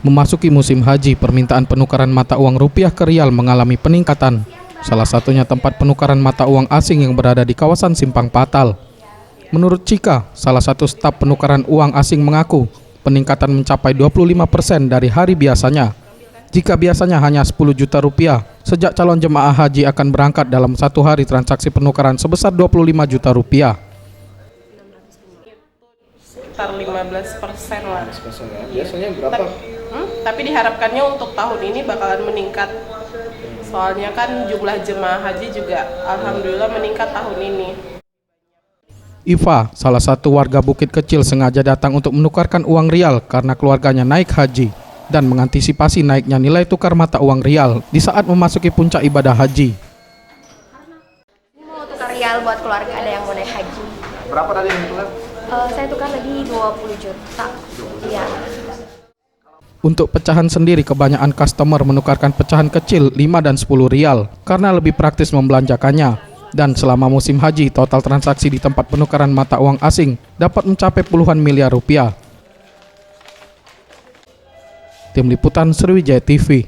Memasuki musim haji, permintaan penukaran mata uang rupiah ke rial mengalami peningkatan. Salah satunya tempat penukaran mata uang asing yang berada di kawasan Simpang Patal. Menurut Cika, salah satu staf penukaran uang asing mengaku, peningkatan mencapai 25% dari hari biasanya. Jika biasanya hanya 10 juta rupiah, sejak calon jemaah haji akan berangkat dalam satu hari transaksi penukaran sebesar 25 juta rupiah. Sekitar 15% lah. 15% ya. Biasanya berapa? Tapi diharapkannya untuk tahun ini bakalan meningkat. Soalnya kan jumlah jemaah haji juga alhamdulillah meningkat tahun ini. Iva, salah satu warga Bukit Kecil, sengaja datang untuk menukarkan uang rial karena keluarganya naik haji dan mengantisipasi naiknya nilai tukar mata uang rial di saat memasuki puncak ibadah haji. Ini mau tukar rial buat keluarga ada yang mau naik haji. Berapa tadi yang tukar? Saya tukar lagi 20 juta. Iya. Untuk pecahan sendiri, kebanyakan customer menukarkan pecahan kecil 5 dan 10 rial karena lebih praktis membelanjakannya. Dan selama musim haji, total transaksi di tempat penukaran mata uang asing dapat mencapai puluhan miliar rupiah. Tim Liputan Sriwijaya TV.